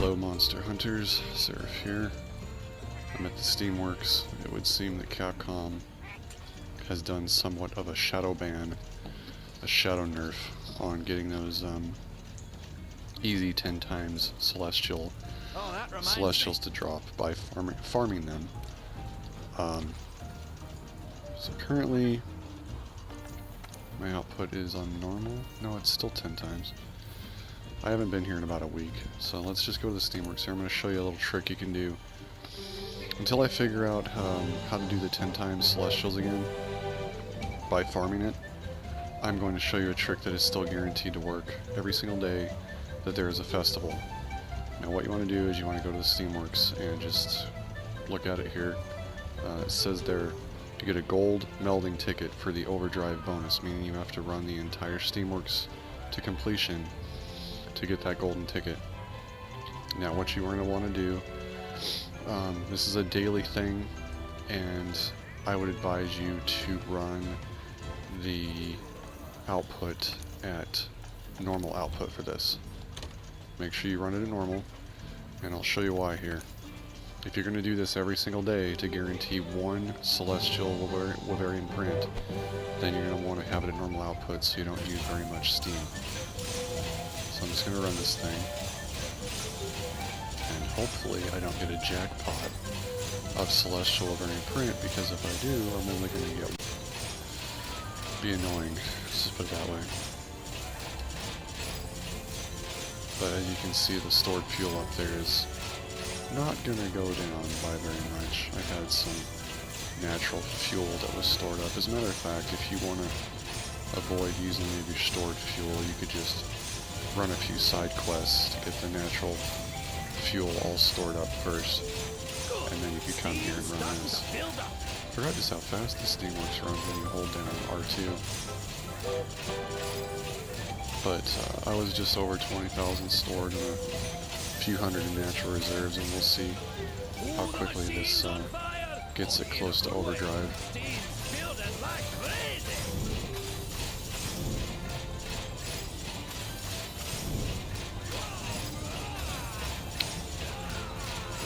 Hello Monster Hunters, Seraph here. I'm at the Steamworks. It would seem that Capcom has done somewhat of a shadow ban, a shadow nerf, on getting those easy 10 times Celestials to drop by farming them. So currently my output is on normal. No, it's still 10 times. I haven't been here in about a week, so let's just go to the Steamworks here. I'm going to show you a little trick you can do. Until I figure out how to do the 10 times Celestials again by farming it, I'm going to show you a trick that is still guaranteed to work every single day that there is a festival. Now what you want to do is you want to go to the Steamworks and just look at it here. It says there to get a Gold Melding Ticket for the Overdrive Bonus, meaning you have to run the entire Steamworks to completion to get that golden ticket. Now what you are going to want to do, this is a daily thing, and I would advise you to run the output at normal output for this. Make sure you run it at normal, and I'll show you why here. If you're going to do this every single day to guarantee one Celestial Wyverian print, then you're going to want to have it at normal output so you don't use very much steam. So I'm just going to run this thing, and hopefully I don't get a jackpot of Celestial Wyverian print, because if I do, I'm only going to be annoying. Let's just put it that way. But as you can see, the stored fuel up there is not going to go down by very much. I had some natural fuel that was stored up. As a matter of fact, if you want to avoid using any of your stored fuel, you could just run a few side quests to get the natural fuel all stored up first, and then you could come here and run this. I forgot just how fast the Steamworks runs when you hold down R2. But I was just over 20,000 stored and a few hundred in natural reserves, and we'll see how quickly this gets it close to overdrive.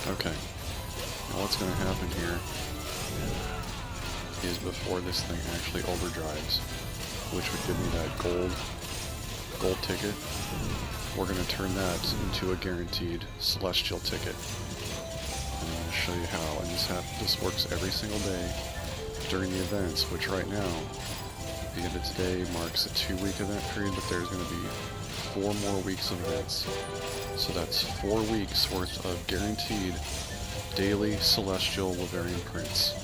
Okay, now what's going to happen here is, before this thing actually overdrives, which would give me that gold ticket, we're going to turn that into a guaranteed Celestial ticket. And I'm going to show you how, and this works every single day during the events, which right now, the end of today marks a 2-week event period, but there's going to be 4 more weeks of events. So that's 4 weeks worth of guaranteed daily Celestial Wyverian prints.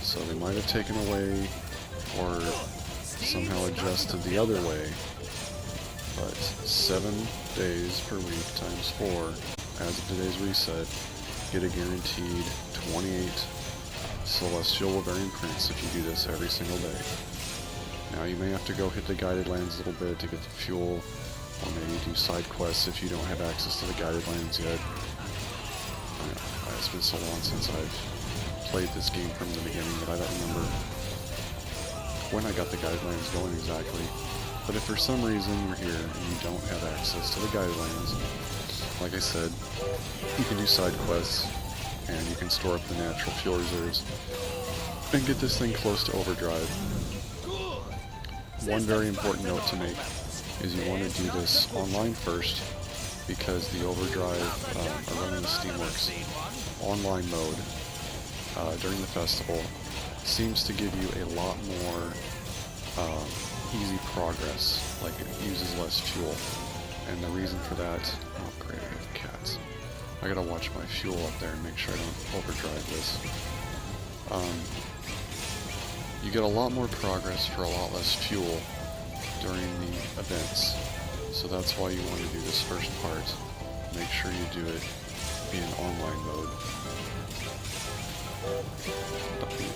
So they might have taken away or somehow adjusted the other way, but 7 days per week times 4, as of today's reset, get a guaranteed 28 Celestial Wyverian prints if you do this every single day. Now you may have to go hit the guided lands a little bit to get the fuel, or maybe do side quests if you don't have access to the guided lands yet. It's been so long since I've played this game from the beginning that I don't remember when I got the guided lands going exactly. But if for some reason you're here and you don't have access to the guided lands, like I said, you can do side quests, and you can store up the natural fuel reserves and get this thing close to overdrive. One very important note to make is you want to do this online first, because the overdrive, or running the Steamworks online mode during the festival seems to give you a lot more easy progress, like it uses less fuel. And the reason for that, oh great, I got the cats. I gotta watch my fuel up there and make sure I don't overdrive this. You get a lot more progress for a lot less fuel during the events. So that's why you want to do this first part. Make sure you do it in online mode.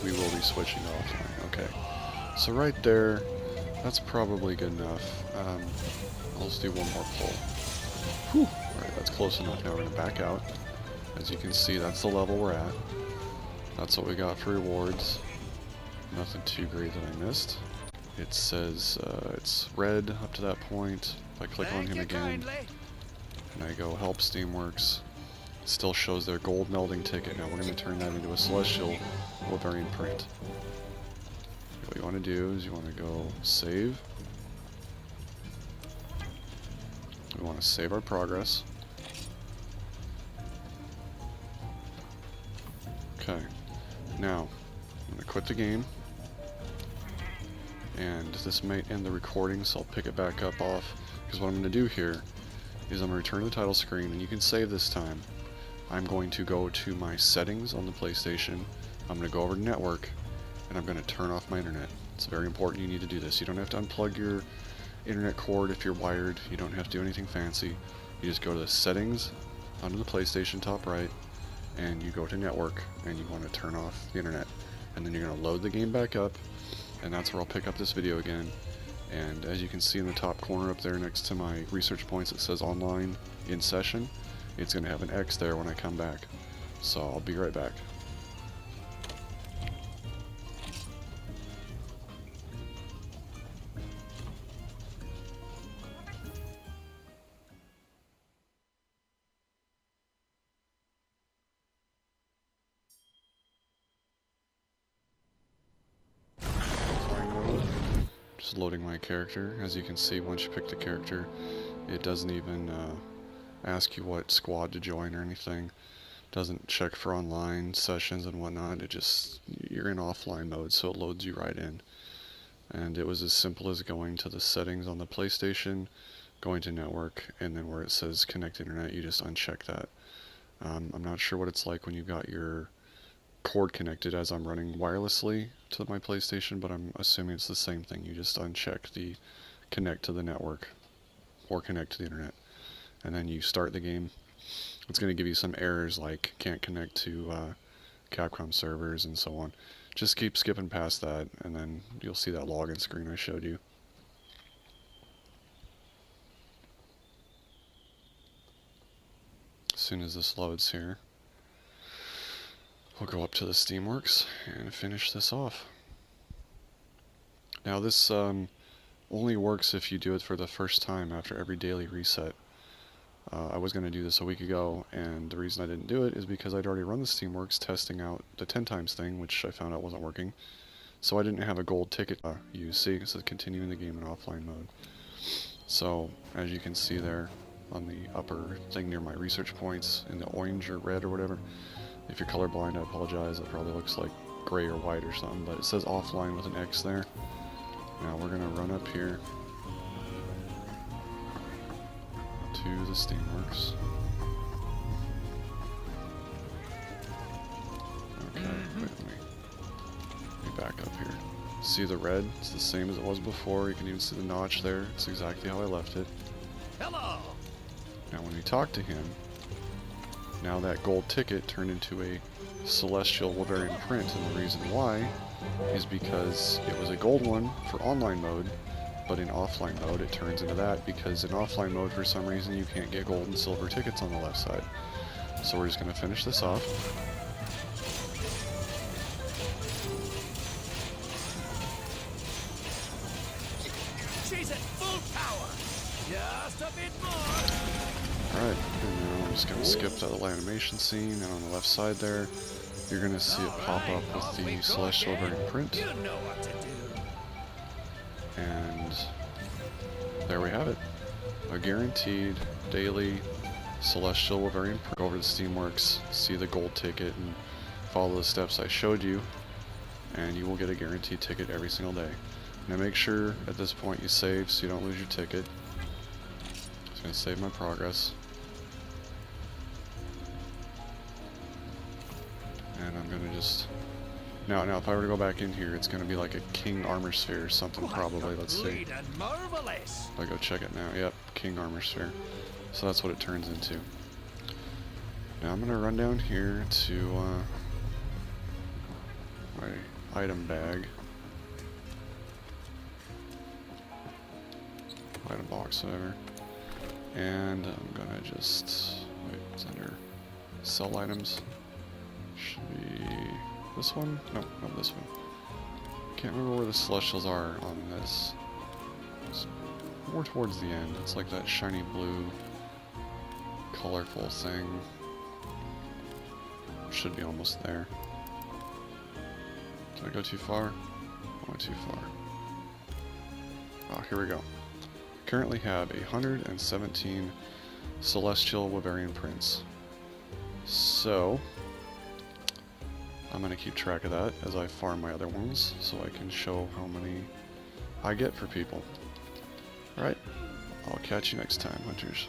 We will be switching offline. Okay. So right there, that's probably good enough. I'll just do one more pull. Whew! Alright, that's close enough. Now we're going to back out. As you can see, that's the level we're at. That's what we got for rewards. Nothing too great that I missed. It says it's red up to that point. If I click on him again, and I go help Steamworks, it still shows their Gold Melding Ticket. Now we're going to turn that into a Celestial Wyverian print. What you want to do is you want to go save. We want to save our progress. Okay, now I'm going to quit the game, and this might end the recording, so I'll pick it back up off, because what I'm going to do here is I'm going to return to the title screen, and you can save this time. I'm going to go to my settings on the PlayStation, I'm going to go over to network, and I'm going to turn off my internet. It's very important you need to do this. You don't have to unplug your internet cord if you're wired, you don't have to do anything fancy. You just go to the settings under the PlayStation top right, and you go to network, and you want to turn off the internet. And then you're going to load the game back up, and that's where I'll pick up this video again. And as you can see in the top corner up there next to my research points, it says online in session. It's going to have an X there when I come back. So I'll be right back. Just loading my character. As you can see, once you pick the character, it doesn't even ask you what squad to join or anything. Doesn't check for online sessions and whatnot. It just, you're in offline mode, so it loads you right in. And it was as simple as going to the settings on the PlayStation, going to network, and then where it says connect internet, you just uncheck that. I'm not sure what it's like when you've got your cord connected, as I'm running wirelessly to my PlayStation, but I'm assuming it's the same thing. You just uncheck the connect to the network or connect to the internet, and then you start the game. It's going to give you some errors like can't connect to Capcom servers and so on. Just keep skipping past that, and then you'll see that login screen I showed you. As soon as this loads here, we'll go up to the Steamworks and finish this off. Now this only works if you do it for the first time after every daily reset. I was going to do this a week ago, and the reason I didn't do it is because I'd already run the Steamworks testing out the 10 times thing, which I found out wasn't working. So I didn't have a gold ticket use. See, it says continuing the game in offline mode. So, as you can see there on the upper thing near my research points, in the orange or red or whatever, if you're colorblind, I apologize, it probably looks like gray or white or something, but it says offline with an X there. Now we're going to run up here to the Steamworks. Okay, wait, let me back up here. See the red? It's the same as it was before. You can even see the notch there. It's exactly how I left it. Hello. Now when we talk to him, now that gold ticket turned into a Celestial Wyverian print, and the reason why is because it was a gold one for online mode, but in offline mode it turns into that, because in offline mode for some reason you can't get gold and silver tickets on the left side. So we're just going to finish this off. She's at full power. Just a bit more. Alright, and now I'm just going to skip that little animation scene, and on the left side there, you're going to see it pop up with the Celestial Wyverian print. You know what to do. And there we have it. A guaranteed daily Celestial Wyverian print. Go over to Steamworks, see the gold ticket, and follow the steps I showed you, and you will get a guaranteed ticket every single day. Now make sure at this point you save so you don't lose your ticket. Just going to save my progress. And I'm going to just... Now if I were to go back in here, it's going to be like a King Armor Sphere or something probably. Let's see. If I go check it now. Yep, King Armor Sphere. So that's what it turns into. Now I'm going to run down here to my item bag. Item box, whatever. And I'm going to just... Wait, it's under sell items. Should be this one? No, not this one. Can't remember where the Celestials are on this. It's more towards the end. It's like that shiny blue colorful thing. Should be almost there. Did I go too far? I went too far. Oh, here we go. Currently have 117 Celestial Wyverian prints. So, I'm going to keep track of that as I farm my other ones, so I can show how many I get for people. Alright, I'll catch you next time, hunters.